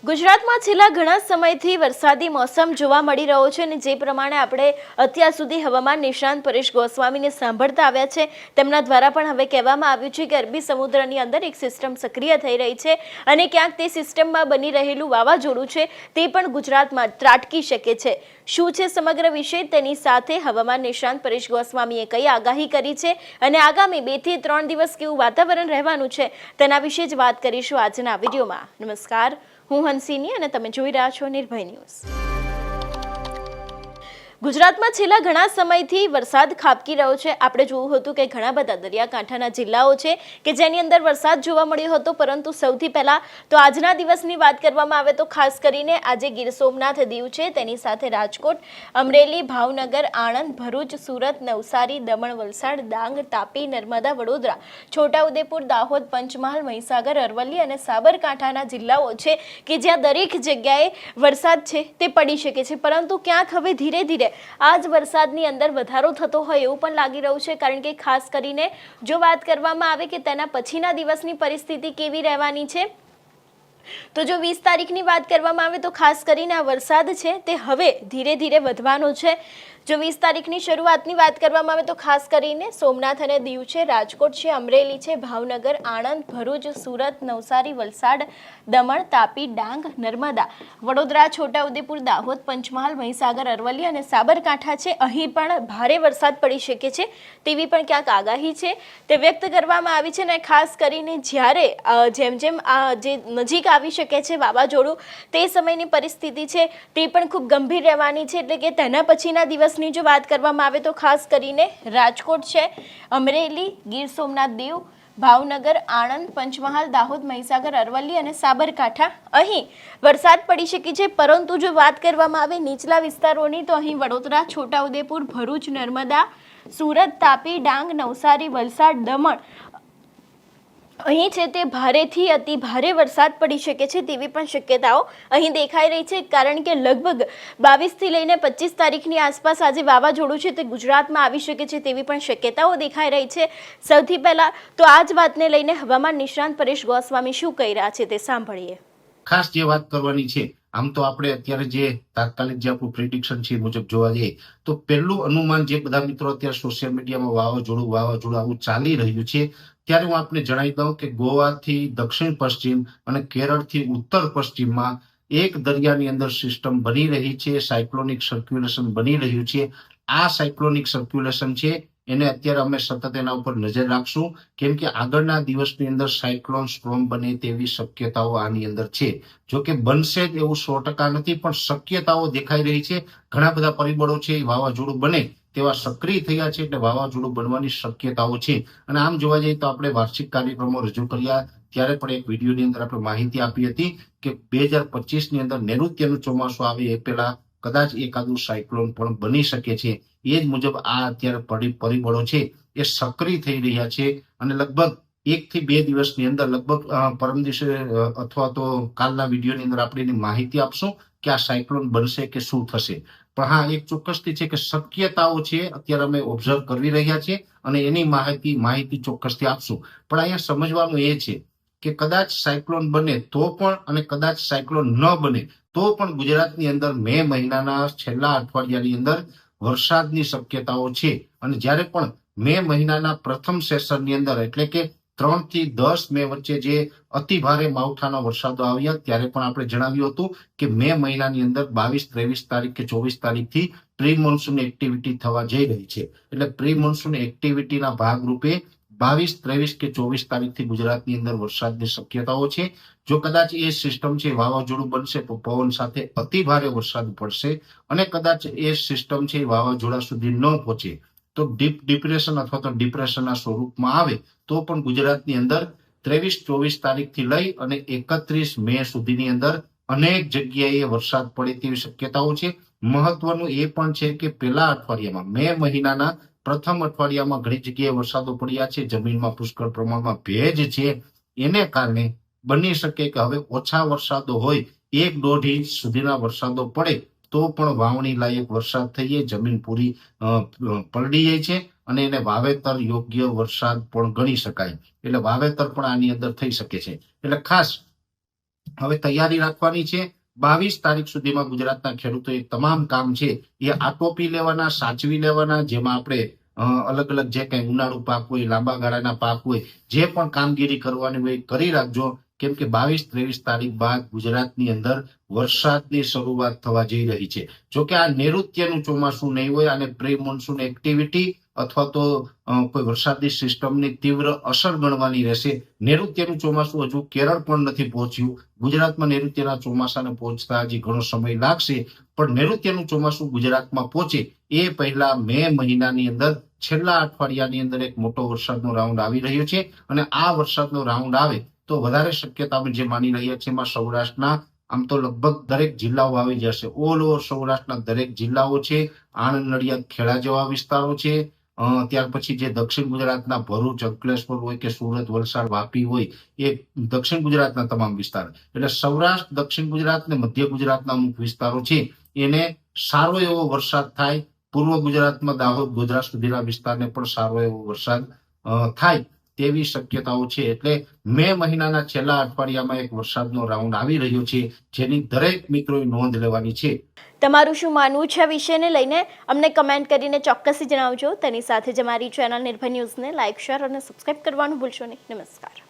ગુજરાતમાં છેલ્લા ઘણા સમયથી વરસાદી મોસમ જોવા મળી રહ્યો છે અને જે પ્રમાણે આપણે અત્યાર સુધી હવામાન નિષ્ણાંત પરેશ ગોસ્વામીને સાંભળતા આવ્યા છે તેમના દ્વારા પણ હવે કહેવામાં આવ્યું છે કે અરબી સમુદ્રની અંદર એક સિસ્ટમ સક્રિય થઈ રહી છે અને ક્યાંક તે સિસ્ટમમાં બની રહેલું વાવાઝોડું છે તે પણ ગુજરાતમાં ત્રાટકી શકે છે। શું છે સમગ્ર વિષય, તેની સાથે હવામાન નિષ્ણાંત પરેશ ગોસ્વામીએ કઈ આગાહી કરી છે અને આગામી 2 થી 3 દિવસ કેવું વાતાવરણ રહેવાનું છે તેના વિશે જ વાત કરીશું આજના વિડીયોમાં। નમસ્કાર, હું હંસિની અને તમે જોઈ રહ્યા છો નિર્ભય ન્યૂઝ। ગુજરાતમાં છેલ્લા ઘણા સમયથી વરસાદ ખાબકી રહ્યો છે। આપણે જોયું હતું કે ઘણા બધા દરિયાકાંઠાના જિલ્લાઓ છે કે જેની અંદર વરસાદ જોવા મળ્યો હતો, પરંતુ સૌથી પહેલા તો આજના દિવસની વાત કરવામાં આવે તો ખાસ કરીને આજે ગીર સોમનાથ દીવ છે, તેની સાથે રાજકોટ, અમરેલી, ભાવનગર, આણંદ, ભરૂચ, સુરત, નવસારી, દમણ, વલસાડ, ડાંગ, તાપી, નર્મદા, વડોદરા, છોટાઉદેપુર, દાહોદ, પંચમહાલ, મહીસાગર, અરવલ્લી અને સાબરકાંઠાના જિલ્લાઓ છે કે જ્યાં દરેક જગ્યાએ વરસાદ છે તે પડી શકે છે, પરંતુ ક્યાંક હવે ધીરે ધીરે આજ વરસાદની અંદર વધારો થતો હોય એવું પણ લાગી રહ્યું છે। કારણ કે ખાસ કરીને જો વાત કરવામાં આવે કે તેના પછીના દિવસની પરિસ્થિતિ કેવી રહેવાની છે, તો જો 20 તારીખની વાત કરવામાં આવે તો ખાસ કરીને આ વરસાદ છે તે હવે ધીરે ધીરે વધવાનો છે। જો 20 તારીખની શરૂઆતની વાત કરવામાં આવે તો ખાસ કરીને સોમનાથ અને દીવ છે, રાજકોટ છે, અમરેલી છે, ભાવનગર, આણંદ, ભરૂચ, સુરત, નવસારી, વલસાડ, દમણ, તાપી, ડાંગ, નર્મદા, વડોદરા, છોટાઉદેપુર, દાહોદ, પંચમહાલ, મહીસાગર, અરવલ્લી અને સાબરકાંઠા છે, અહીં પણ ભારે વરસાદ પડી શકે છે તેવી પણ ક્યાંક આગાહી છે તે વ્યક્ત કરવામાં આવી છે। અને ખાસ કરીને જ્યારે જેમ જેમ આ જે નજીક આવી શકે છે વાવાઝોડું, તે સમયની પરિસ્થિતિ છે તે પણ ખૂબ ગંભીર રહેવાની છે। એટલે કે તેના પછીના દિવસની જો વાત કરવામાં આવે તો ખાસ કરીને રાજકોટ છે, અમરેલી, ગીર સોમનાથ, દીવ, ભાવનગર, આણંદ, પંચમહાલ, દાહોદ, મહીસાગર, અરવલ્લી અને સાબરકાંઠા અહીં વરસાદ પડી શકે છે। પરંતુ જો વાત કરવામાં આવે નીચલા વિસ્તારોની તો અહીં વડોદરા, છોટાઉદેપુર, ભરૂચ, નર્મદા, સુરત, તાપી, ડાંગ, નવસારી, વલસાડ, દમણ અહીં છે તે ભારેથી અતિ ભારે વરસાદ પડી શકે છે તેવી પણ શક્યતાઓ અહીં દેખાઈ રહી છે। કારણ કે લગભગ 22 થી લઈને 25 તારીખની આસપાસ આજે વાવાઝોડું છે તે ગુજરાતમાં આવી શકે છે તેવી પણ શક્યતાઓ દેખાઈ રહી છે। સૌથી પહેલા તો આ જ વાતને લઈને હવામાન નિષ્ણાંત પરેશ ગોસ્વામી શું કહી રહ્યા છે તે સાંભળીએ। ખાસ જે વાત કરવાની છે, આમ તો આપણે અત્યારે જે તાત્કાલિક જે આપણું પ્રિડિક્શન છે મુજબ જોવા જઈએ તો પહેલું અનુમાન જે બધા મિત્રો અત્યારે સોશિયલ મીડિયામાં વાવાઝોડું આવું ચાલી રહ્યું છે, ત્યારે હું આપને જણાવી દઉં કે ગોવાથી દક્ષિણ પશ્ચિમ અને કેરળથી ઉત્તર પશ્ચિમમાં એક દરિયાની અંદર સિસ્ટમ બની રહી છે, સાયક્લોનિક સર્ક્યુલેશન બની રહ્યું છે। આ સાયક્લોનિક સર્ક્યુલેશન છે એને અત્યારે અમે સતત એના ઉપર નજર રાખશું, કેમ કે આગળના દિવસની અંદર સાયક્લોન સ્ટ્રોમ બને તેવી શક્યતાઓ આની અંદર છે। જો કે બનશે જ એવું 100% નથી, પણ શક્યતાઓ દેખાઈ રહી છે। ઘણા બધા પરિબળો છે વાવાઝોડું બને તેવા સક્રિય થયા છે, એટલે વાવાઝોડું બનવાની શક્યતાઓ છે। અને આમ જોવા જઈએ તો આપણે વાર્ષિક કાર્યક્રમો રજૂ કર્યા ત્યારે પણ એક વિડીયોની અંદર આપણે માહિતી આપી હતી કે 2025ની અંદર નૈઋત્યનું ચોમાસું આવે એ પહેલા કદાચ એકાદું સાયક્લોન પણ બની શકે છે। એ જ મુજબ આ અત્યારે પરિબળો છે એ સક્રિય થઈ રહ્યા છે અને લગભગ 1 થી 2 દિવસની અંદર લગભગ પરમ દિવસે અથવા તો કાલના વિડીયોની અંદર આપણે એની માહિતી આપશું કે આ સાયક્લોન બનશે કે શું થશે। પણ હા, એક ચોક્કસથી છે કે શક્યતાઓ છે અત્યારે અમે ઓબ્ઝર્વ કરી રહ્યા છીએ અને એની માહિતી ચોક્કસથી આપશું। પણ અહીંયા સમજવાનું એ છે કે કદાચ સાયક્લોન બને તો પણ અને કદાચ સાયક્લોન ન બને તો પણ ગુજરાતની અંદર મે મહિનાના છેલ્લા અઠવાડિયાની અંદર વરસાદની શક્યતાઓ છે। અને જ્યારે પણ મે મહિનાના પ્રથમ સેશનની અંદર એટલે કે 3 થી 10 મે વચ્ચે જે અતિ ભારે માવઠાના વરસાદો આવ્યા ત્યારે પણ આપણે જણાવ્યું હતું કે મે મહિનાની અંદર 22, 23 તારીખ કે 24 તારીખથી પ્રી મોન્સૂન એક્ટિવિટી થવા જઈ રહી છે। એટલે પ્રી મોન્સૂન એક્ટિવિટીના ભાગરૂપે 22, 23 કે 24 તારીખથી ગુજરાતની અંદર વરસાદની શક્યતાઓ છે। જો કદાચ એ સિસ્ટમ છે વાવાઝોડું બનશે તો પવન સાથે અતિ ભારે વરસાદ પડશે અને કદાચ એ સિસ્ટમ છે વાવાઝોડા સુધી ન પહોંચે તો ડીપ ડિપ્રેશન અથવા તો ડિપ્રેશનના સ્વરૂપમાં આવે તો પણ ગુજરાતની અંદર 23, 24 તારીખથી લઈ અને 31 મે સુધીની અંદર અનેક જગ્યાએ વરસાદ પડે તેવી શક્યતાઓ છે। મહત્વનું એ પણ છે કે પહેલા અઠવાડિયામાં મે મહિનાના પ્રથમ અઠવાડિયામાં ઘણી જગ્યાએ વરસાદો પડ્યા છે, જમીનમાં પુષ્કળ પ્રમાણમાં ભેજ છે, એને કારણે બની શકે કે હવે ઓછા વરસાદો હોય 1-1.5 ઇંચ સુધીના વરસાદો પડે તો પણ વાવણી લાયક વરસાદ થઈ જાય, જમીન પૂરી પલળી જાય છે અને એને વાવેતર યોગ્ય વરસાદ પણ ગણી શકાય। એટલે વાવેતર પણ આની અંદર થઈ શકે છે। એટલે ખાસ હવે તૈયારી રાખવાની છે. 22 તારીખ સુધીમાં ગુજરાતના ખેડૂતોએ તમામ કામ છે એ આટોપી લેવાના, સાચવી લેવાના, જેમાં આપણે અલગ અલગ જે કઈ ઉનાળુ પાક હોય, લાંબા ગાળાના પાક હોય, જે પણ કામગીરી કરવાની હોય કરી રાખજો. કેમ કે 22-23 તારીખ બાદ ગુજરાતની અંદર વરસાદની શરૂઆત થવા જઈ રહી છે. જોકે આ નૈઋત્યનું ચોમાસું નહીં હોય, અને પ્રી મોન્સૂન એક્ટિવિટી અથવા તો કોઈ વરસાદની સિસ્ટમની તીવ્ર અસર ગણવાની રહેશે. નૈઋત્યનું ચોમાસું હજુ કેરળ પણ નથી પહોંચ્યું. ગુજરાતમાં નૈઋત્યના ચોમાસાને પહોંચતા હજી ઘણો સમય લાગશે, પણ નૈઋત્યનું ચોમાસું ગુજરાતમાં પહોંચે એ પહેલા મે મહિનાની અંદર છેલ્લા અઠવાડિયાની અંદર એક મોટો વરસાદનો રાઉન્ડ આવી રહ્યો છે. અને આ વરસાદનો રાઉન્ડ આવે તો વધારે શક્યતા અમે જે માની રહ્યા છીએ એમાં સૌરાષ્ટ્રના આમ તો લગભગ દરેક જિલ્લાઓ આવી જશે. ઓલ ઓવર સૌરાષ્ટ્રના દરેક જિલ્લાઓ છે, આણંદ, નડિયાદ, ખેડા જેવા વિસ્તારો છે. ત્યાર પછી જે દક્ષિણ ગુજરાતના ભરૂચ, અંકલેશ્વર હોય કે સુરત, વલસાડ, વાપી હોય, એ દક્ષિણ ગુજરાતના તમામ વિસ્તાર, એટલે સૌરાષ્ટ્ર, દક્ષિણ ગુજરાત ને મધ્ય ગુજરાતના અમુક વિસ્તારો છે એને સારો એવો વરસાદ થાય. પૂર્વ ગુજરાતમાં દાહોદ, ગોધરા સુધીના વિસ્તારને પણ સારો એવો વરસાદ થાય તેવી શક્યતાઓ છે. એટલે મે મહિનાના છેલ્લા અઠવાડિયામાં એક વરસાદનો રાઉન્ડ આવી રહ્યો છે, જેની દરેક મિત્રોએ નોંધ લેવાની છે. તમારું શું માનવું છે આ વિષયને લઈને અમને કમેન્ટ કરીને ચોક્કસથી જણાવજો. તેની સાથે જ અમારી ચેનલ નિર્ભય ન્યૂઝને લાઇક, શેર અને સબસ્ક્રાઇબ કરવાનું ભૂલશો નહીં. નમસ્કાર.